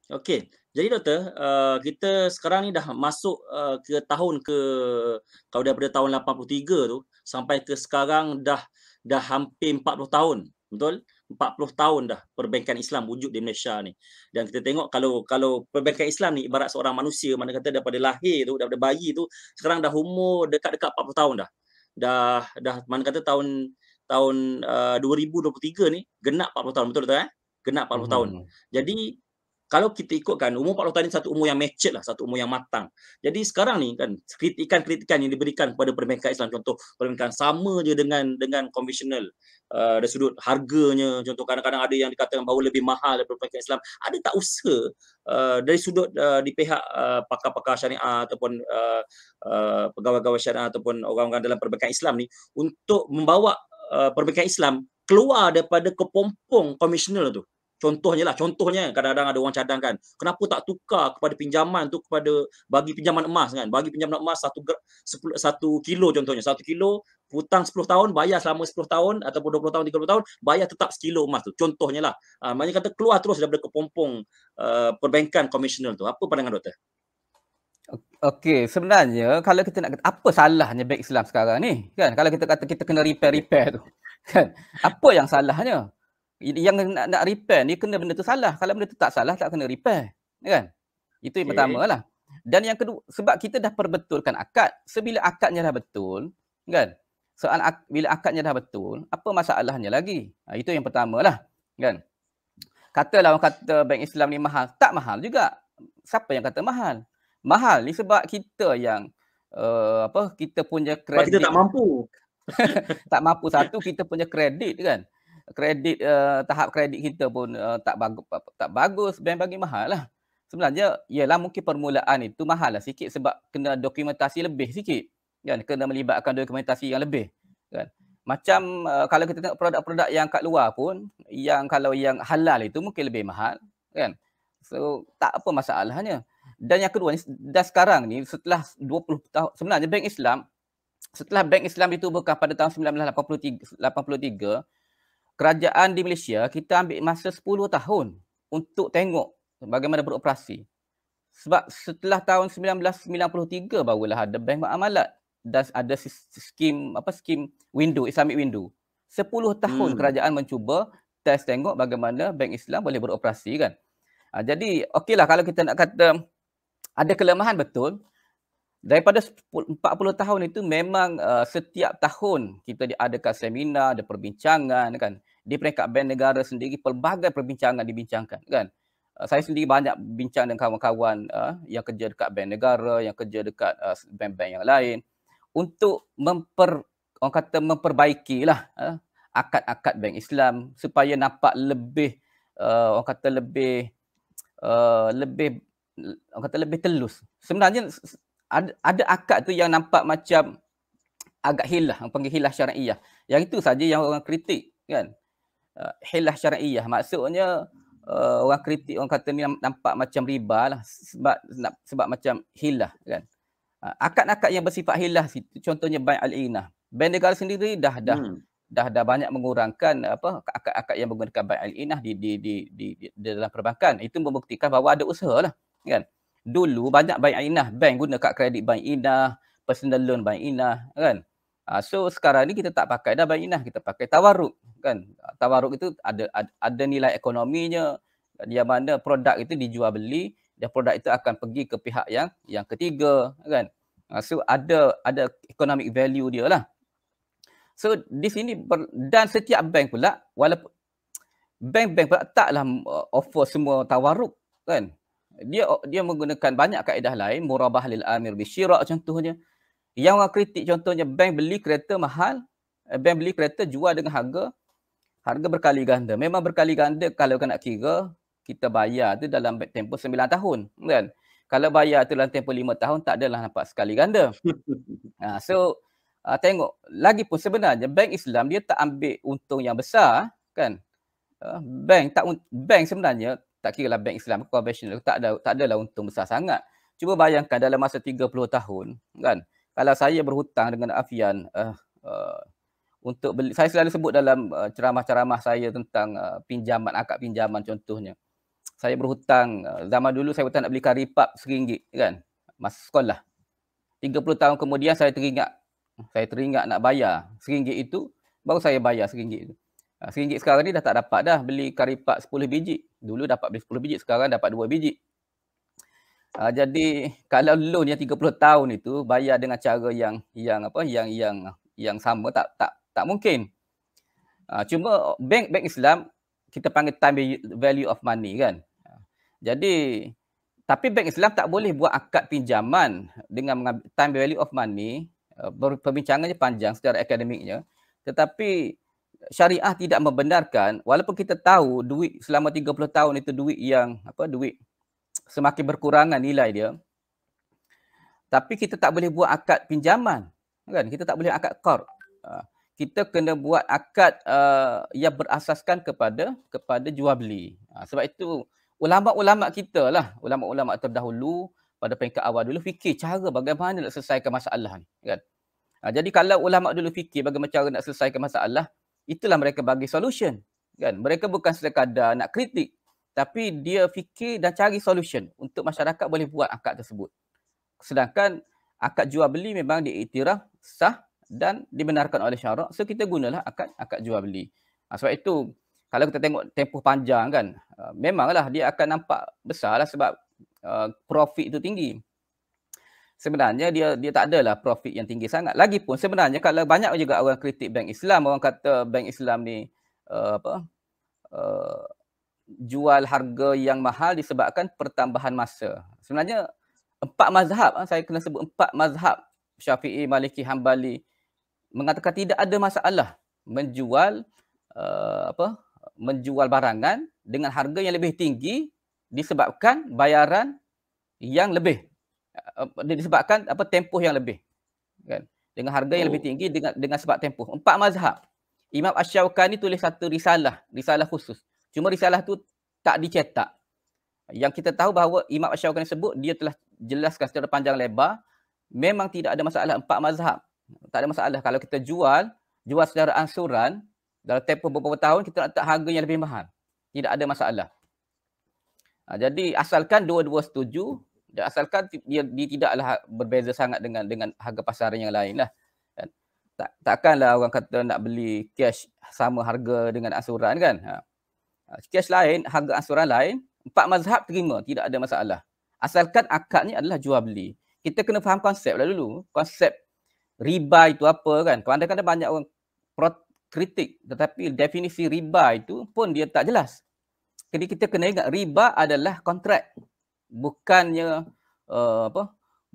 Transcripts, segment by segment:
Okey. Jadi doktor, kita sekarang ni dah masuk, ke tahun kalau daripada tahun 83 tu sampai ke sekarang dah hampir 40 tahun, betul? 40 tahun dah perbankan Islam wujud di Malaysia ni. Dan kita tengok kalau perbankan Islam ni ibarat seorang manusia, mana kata daripada lahir tu, daripada bayi tu, sekarang dah umur dekat-dekat 40 tahun dah. Dah mana kata tahun tahun, 2023 ni genap 40 tahun, betul tak, eh? Genap 40 tahun. Mhm. Jadi kalau kita ikutkan umur 40 tahun ni satu umur yang matured lah, satu umur yang matang. Jadi sekarang ni kan kritikan-kritikan yang diberikan kepada perbankan Islam, contoh perbankan sama je dengan konvensional, dari sudut harganya, contoh kadang-kadang ada yang dikatakan bahawa lebih mahal daripada perbankan Islam. Ada tak usaha, dari sudut, di pihak, pakar-pakar syariah ataupun, pegawai-pegawai syariah ataupun orang-orang dalam perbankan Islam ni untuk membawa, perbankan Islam keluar daripada kepompong konvensional tu? Contohnya kadang-kadang ada orang cadangkan, kenapa tak tukar kepada pinjaman tu bagi pinjaman emas kan, bagi pinjaman emas 1 kilo contohnya, 1 kilo hutang 10 tahun, bayar selama 10 tahun ataupun 20 tahun, 30 tahun, bayar tetap sekilo emas tu, contohnya lah. Maknanya kata keluar terus daripada kepompong, perbankan konvensional tu. Apa pandangan doktor? Okey, sebenarnya kalau kita nak kata apa salahnya bank Islam sekarang ni, kan? Kalau kita kata kita kena Okey. repair tu, kan? Apa yang salahnya? Yang nak repair ni kena benda tu salah. Kalau benda tu tak salah, tak kena repair, kan? Itu yang Okey. pertamalah. Dan yang kedua, sebab kita dah perbetulkan akad. Sebila akadnya dah betul, kan? Bila akadnya dah betul, apa masalahnya lagi? Itu yang pertamalah, kan? Katalah orang kata bank Islam ni mahal, tak mahal juga. Siapa yang kata mahal? Mahal ni sebab kita yang kita punya Sebab kita tak kredit mampu. tak mampu. Satu, kita punya kredit kan. Kredit tahap kredit kita pun tak bagus, bank bagi mahal lah. Sebenarnya ialah mungkin permulaan itu mahal lah sikit sebab kena dokumentasi lebih sikit. Kan, kena melibatkan dokumentasi yang lebih, kan. Macam kalau kita tengok produk-produk yang kat luar pun, kalau yang halal itu mungkin lebih mahal, kan. So tak apa masalahnya. Dan yang kedua ni, dah sekarang ni setelah 20 tahun, sebenarnya setelah Bank Islam ditubuhkan pada tahun 1983, kerajaan di Malaysia kita ambil masa 10 tahun untuk tengok bagaimana beroperasi. Sebab setelah tahun 1993 barulah ada bank muamalat dan ada skim window, Islamic window. 10 tahun Hmm. kerajaan mencuba test tengok bagaimana bank Islam boleh beroperasi, kan. Jadi okeylah kalau kita nak kata ada kelemahan, betul. Daripada 40 tahun itu memang setiap tahun kita diadakan seminar, ada perbincangan, kan. Di peringkat bank negara sendiri pelbagai perbincangan dibincangkan, kan. Saya sendiri banyak bincang dengan kawan-kawan yang kerja dekat bank negara, yang kerja dekat bank-bank yang lain untuk orang kata memperbaikilah akad-akad bank Islam supaya nampak lebih orang kata lebih orang kata lebih telus. Sebenarnya ada akad tu yang nampak macam agak hilah, orang panggil hilah syar'iyah. Yang itu saja yang orang kritik, kan. Hilah syar'iyah maksudnya orang kritik, orang kata ni nampak macam riba lah sebab macam hilah, kan. Akad-akad yang bersifat hilah contohnya Bai' Al-Inah. Bank negara sendiri Hmm. dah banyak mengurangkan akad-akad yang menggunakan Bai' Al-Inah di dalam perbankan. Itu membuktikan bahawa ada usahalah, kan. Dulu banyak Bai' Al-Inah, bank guna kad kredit Bai' Inah, personal loan Bai' Inah, kan. So sekarang ni kita tak pakai dah Bai' Inah, kita pakai tawarruk, kan. Tawarruk itu ada nilai ekonominya, yang mana produk itu dijual beli dan produk itu akan pergi ke pihak yang ketiga, kan. So ada economic value dia lah. So di sini dan setiap bank pula, walaupun bank-bank pula taklah offer semua tawarruk, kan. Dia menggunakan banyak kaedah lain, murabah lil amir bisyira' contohnya. Yang orang kritik contohnya bank beli kereta mahal, bank beli kereta jual dengan harga berkali ganda. Memang berkali ganda kalau nak kira kita bayar tu dalam tempoh 9 tahun, kan. Kalau bayar tu dalam tempoh 5 tahun tak adalah nampak sekali ganda. So tengok lagipun sebenarnya bank Islam dia tak ambil untung yang besar, kan. Bank sebenarnya tak kiralah bank Islam konvensional tak adalah untung besar sangat. Cuba bayangkan dalam masa 30 tahun, kan. Kalau saya berhutang dengan Afian untuk beli, saya selalu sebut dalam ceramah-ceramah saya tentang pinjaman, akad pinjaman contohnya. Saya berhutang, zaman dulu saya hutang nak beli karipap RM1 kan, masa sekolah. 30 tahun kemudian saya teringat nak bayar RM1 itu, baru saya bayar RM1 itu. RM1 sekarang ni dah tak dapat dah beli karipap 10 biji. Dulu dapat beli 10 biji, sekarang dapat 2 biji. Jadi kalau loan yang 30 tahun itu bayar dengan cara yang sama tak mungkin. Cuma bank Islam kita panggil time value of money kan. Jadi tapi bank Islam tak boleh buat akad pinjaman dengan mengambil time value of money. Perbincangannya panjang secara akademiknya, tetapi syariah tidak membenarkan, walaupun kita tahu duit selama 30 tahun itu duit yang duit semakin berkurangan nilai dia, tapi kita tak boleh buat akad pinjaman kan, kita tak boleh akad qard. Kita kena buat akad yang berasaskan kepada jual beli. Sebab itu ulama-ulama kita lah, ulama-ulama terdahulu pada peringkat awal dulu fikir cara bagaimana nak selesaikan masalah ni kan. Jadi kalau ulama dulu fikir bagaimana cara nak selesaikan masalah, itulah mereka bagi solution kan. Mereka bukan sekadar nak kritik, tapi dia fikir dan cari solution untuk masyarakat boleh buat akad tersebut. Sedangkan akad jual beli memang diiktiraf sah dan dibenarkan oleh syarak, so kita gunalah akad jual beli. Sebab itu kalau kita tengok tempoh panjang kan, memanglah dia akan nampak besar lah sebab profit itu tinggi. Sebenarnya dia tak adalah profit yang tinggi sangat. Lagipun sebenarnya kalau banyak juga orang kritik bank Islam, orang kata bank Islam ni jual harga yang mahal disebabkan pertambahan masa. Sebenarnya 4 mazhab, saya kena sebut 4 mazhab, Syafi'i, Maliki, Hambali, mengatakan tidak ada masalah menjual menjual barangan dengan harga yang lebih tinggi disebabkan bayaran yang lebih, disebabkan tempoh yang lebih kan, dengan harga yang lebih tinggi dengan sebab tempoh. 4 mazhab. Imam Asy-Syaukani tulis satu risalah khusus, cuma risalah tu tak dicetak. Yang kita tahu bahawa Imam Asy-Syaukani sebut, dia telah jelaskan secara panjang lebar, memang tidak ada masalah 4 mazhab. Tak ada masalah kalau kita jual secara ansuran dalam tempoh beberapa tahun, kita nak letak harga yang lebih mahal. Tidak ada masalah. Jadi asalkan dua-dua setuju, dan asalkan dia tidaklah berbeza sangat dengan harga pasaran yang lain lah. Takkanlah orang kata nak beli cash sama harga dengan ansuran kan. Cash lain, harga ansuran lain, 4 mazhab terima, tidak ada masalah. Asalkan akadnya adalah jual beli. Kita kena faham konsep lah dulu. Konsep riba itu apa kan. Kadang-kadang banyak orang kritik, tetapi definisi riba itu pun dia tak jelas. Jadi kita kena ingat riba adalah kontrak. Bukannya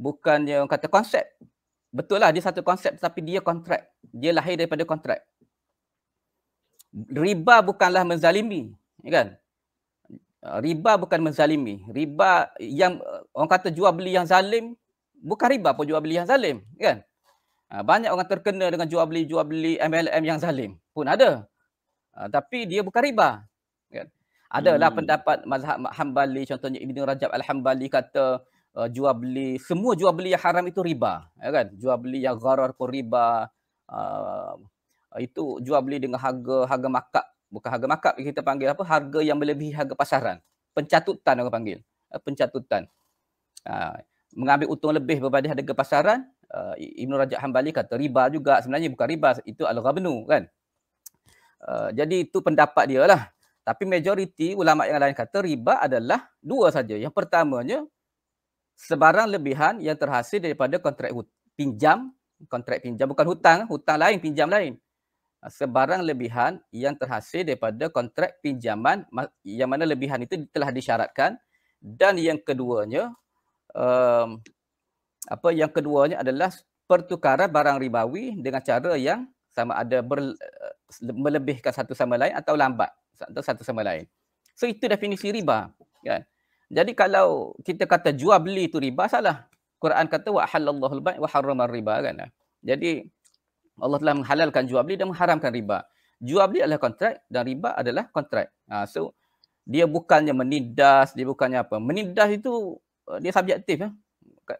bukannya orang kata konsep. Betul lah dia satu konsep, tetapi dia kontrak. Dia lahir daripada kontrak. Riba bukanlah menzalimi, kan? Riba bukan menzalimi. Riba yang orang kata jual beli yang zalim, bukan riba pun jual beli yang zalim, kan? Banyak orang terkena dengan jual beli MLM yang zalim pun ada. Tapi dia bukan riba, kan? Adalah pendapat mazhab Hambali, contohnya Ibn Rajab Al-Hambali kata semua jual beli yang haram itu riba, kan? Jual beli yang gharar pun riba. Itu jual beli dengan harga markup, bukan harga markup, kita panggil apa? Harga yang melebihi harga pasaran. Pencatutan orang panggil. Pencatutan. Mengambil untung lebih berbanding harga pasaran. Ibn Rajab Hambali kata riba juga, sebenarnya bukan riba, itu al-ghabnu kan. Jadi itu pendapat dia lah. Tapi majoriti ulama yang lain kata riba adalah 2 saja. Yang pertamanya, sebarang lebihan yang terhasil daripada kontrak pinjam, bukan hutang lain, pinjam lain. Sebarang lebihan yang terhasil daripada kontrak pinjaman, yang mana lebihan itu telah disyaratkan. Dan yang keduanya, yang keduanya adalah pertukaran barang ribawi dengan cara yang sama ada melebihkan satu sama lain atau lambat satu sama lain. So itu definisi riba, kan? Jadi kalau kita kata jual beli itu riba, salah. Quran kata wa halallahu al-bai' wa harrama riba, kan? Jadi Allah telah menghalalkan jual beli dan mengharamkan riba. Jual beli adalah kontrak dan riba adalah kontrak. So dia bukannya menindas, dia bukannya apa. Menindas itu dia subjektif, ya.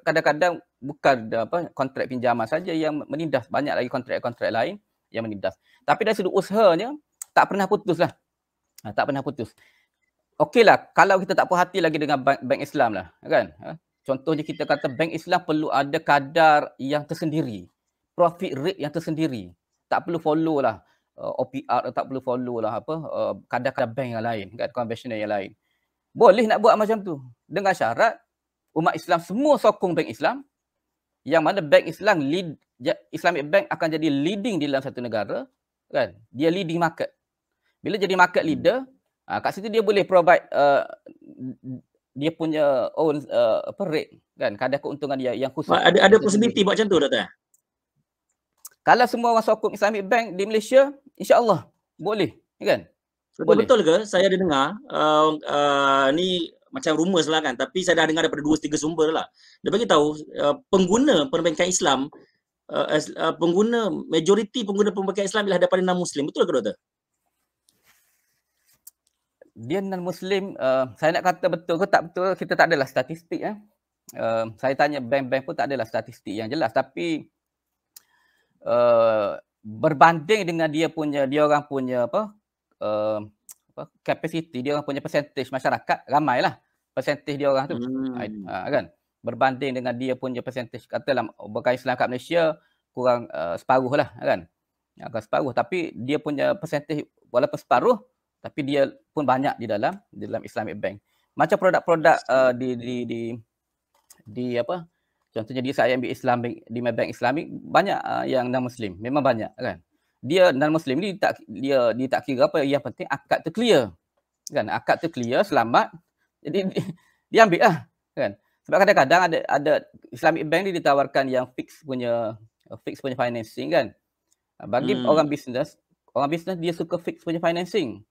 Kadang-kadang bukan kontrak pinjaman saja yang menindas, banyak lagi kontrak-kontrak lain yang menindas. Tapi dari sudut usahanya tak pernah putus lah. Tak pernah putus. okeylah kalau kita tak puas hati lagi dengan bank Islam lah, kan? Contohnya kita kata bank Islam perlu ada kadar yang tersendiri, profit rate yang tersendiri. Tak perlu follow lah OPR, tak perlu follow lah kadar-kadar bank yang lain, kan, konvensional yang lain. Boleh nak buat macam tu dengan syarat umat Islam semua sokong bank Islam, yang mana bank Islam Islamic Bank akan jadi leading di dalam satu negara, kan? Dia leading market. Bila jadi market leader, kat situ dia boleh provide dia punya own rate, kan, kadar keuntungan dia yang khusus. Ada possibility buat macam tu, Doktor? Kalau semua orang sokong Islamic Bank di Malaysia, insya-Allah boleh, kan? Boleh. Betul ke? Saya ada dengar ni macam rumours lah kan, tapi saya dah dengar daripada 2-3 sumber lah. Dia bagi tahu pengguna perbankan Islam, majoriti pengguna perbankan Islam ialah daripada non-Muslim. Betul ke, Doktor? Dia non-Muslim, saya nak kata betul ke tak betul, kita tak adalah statistik. Saya tanya bank-bank pun tak adalah statistik yang jelas, tapi berbanding dengan dia orang punya capacity, dia orang punya percentage masyarakat, ramailah percentage dia orang tu, kan, berbanding dengan dia punya percentage, katalah berkait Islam kat Malaysia kurang separuh lah, kan, agak separuh, tapi dia punya percentage walaupun separuh, tapi dia pun banyak di dalam Islamic Bank. Macam produk-produk di apa, contohnya dia saya ambil Islamic di bank Islamic, banyak yang non-Muslim, memang banyak, kan. Dia non-Muslim ni dia tak kira apa, yang penting akad tu clear, kan, akad tu clear, selamat, jadi dia ambil lah, kan. Sebab kadang-kadang ada Islamic Bank ni ditawarkan yang fix punya financing, kan. Bagi orang bisnes dia suka fix punya financing.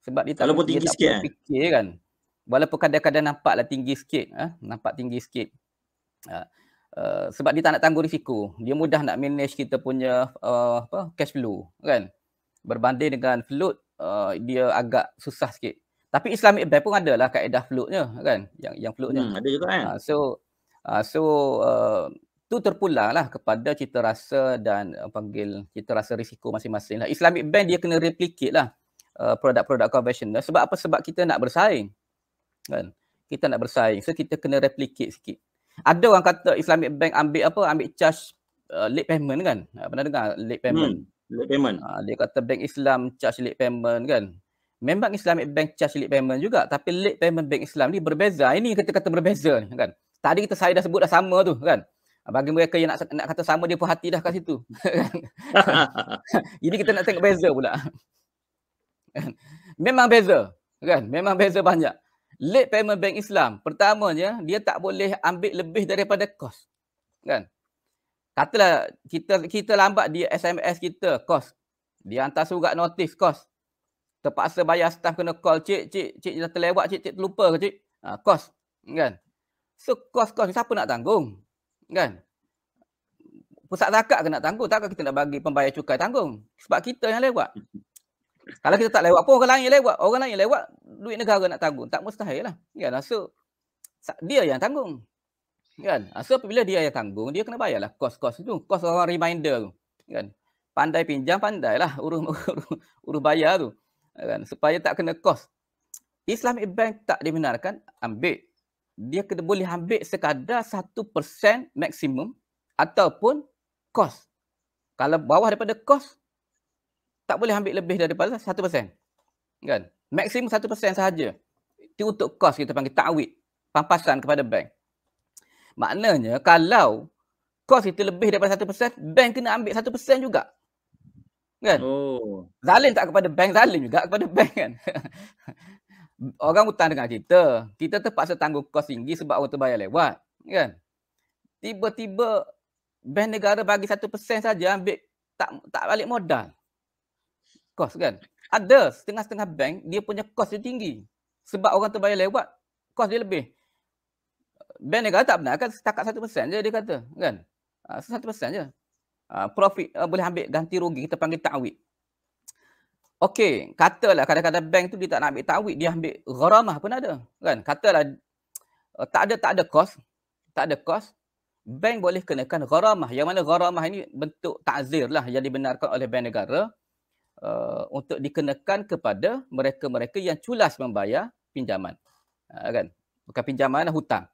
Sebab dia tak fikir, kan. Walaupun kadang-kadang nampaklah tinggi sikit, nampak tinggi sikit. Sebab dia tak nak tanggung risiko. Dia mudah nak manage kita punya cash flow, kan. Berbanding dengan float, dia agak susah sikit. Tapi Islamic Bank pun adalah kaedah floatnya, kan. Yang floatnya. Ada juga, kan. Tu terpulanglah kepada cita rasa dan cita rasa risiko masing-masing lah. Islamic Bank dia kena replicate lah produk-produk konvensional. Sebab apa? Sebab kita nak bersaing, kan. Kita nak bersaing, so kita kena replicate sikit. Ada orang kata Islamic Bank ambil charge late payment, kan. Pernah dengar late payment? Late payment. Dia kata bank Islam charge late payment, kan. Memang Islamic Bank charge late payment juga, tapi late payment bank Islam ni berbeza. Ini kata-kata berbeza ni, kan. Tadi saya dah sebut dah sama tu, kan. Bagi mereka yang nak kata sama, dia pun hati dah kat situ. Jadi kita nak tengok beza pula. Memang beza, kan. Memang beza banyak. Late payment bank Islam, pertamanya dia tak boleh ambil lebih daripada kos, kan. Katalah kita lambat, dia SMS kita kos, dia hantar surat notis kos, terpaksa bayar staff kena call, cik dah terlewat, cik terlupa ke cik, kos, kan. So kos ni siapa nak tanggung, kan. Pusat zakat ke nak tanggung? Takkan kita nak bagi pembayar cukai tanggung, sebab kita yang lewat. Kalau kita tak lewat pun orang lain yang lewat, duit negara nak tanggung, tak mustahil lah, kan. So dia yang tanggung, kan. So apabila dia yang tanggung, dia kena bayarlah kos-kos tu, kos orang reminder tu, kan. Pandai pinjam, pandailah urus bayar tu, kan, supaya tak kena kos. Islamic Bank tak dibenarkan ambil. Dia kena boleh ambil sekadar 1% maksimum ataupun kos. Kalau bawah daripada kos, tak boleh ambil lebih daripada 1%, kan. Maksimum 1% sahaja. Itu untuk kos, kita panggil ta'wid, pampasan kepada bank. Maknanya kalau kos itu lebih daripada 1%, bank kena ambil 1% juga, kan. Zalim tak kepada bank, zalim juga kepada bank, kan. Orang hutang dengan kita terpaksa tanggung kos tinggi sebab orang terbayar lewat, kan. Tiba-tiba bank negara bagi 1% saja, ambil tak balik modal kos, kan. Ada setengah-setengah bank dia punya kos dia tinggi sebab orang terbayar lewat, kos dia lebih. Bank negara tak benar, kan, setakat 1% je dia kata, kan. 1% je. Profit boleh ambil ganti rugi, kita panggil ta'wid. Okey, katalah kadang-kadang bank tu dia tak nak ambil ta'wid, dia ambil gharamah pun ada, kan. Katalah tak ada kos, bank boleh kenakan gharamah, yang mana gharamah ini bentuk ta'zir lah yang dibenarkan oleh bank negara untuk dikenakan kepada mereka-mereka yang culas membayar pinjaman. Kan? Bukan pinjaman, hutang.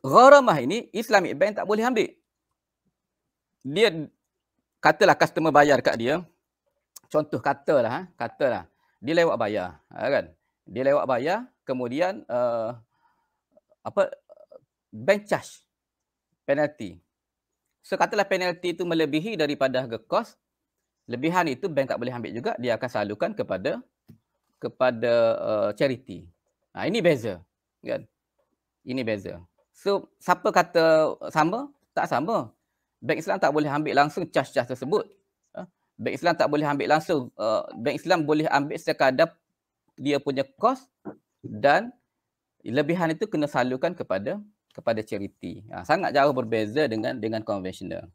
Gharamah ini Islamic Bank tak boleh ambil. Dia katalah customer bayar kat dia. Contoh katalah dia lewat bayar, kan? Dia lewat bayar, kemudian bank charge penalty. So katalah penalty itu melebihi daripada harga kos, lebihan itu bank tak boleh ambil juga, dia akan salurkan kepada charity. Ini beza, kan? Ini beza. So siapa kata sama? Tak sama. Bank Islam tak boleh ambil langsung charge tersebut. Bank Islam tak boleh ambil langsung. Bank Islam boleh ambil sekadar dia punya kos dan lebihan itu kena salurkan kepada charity. Sangat jauh berbeza dengan konvensional.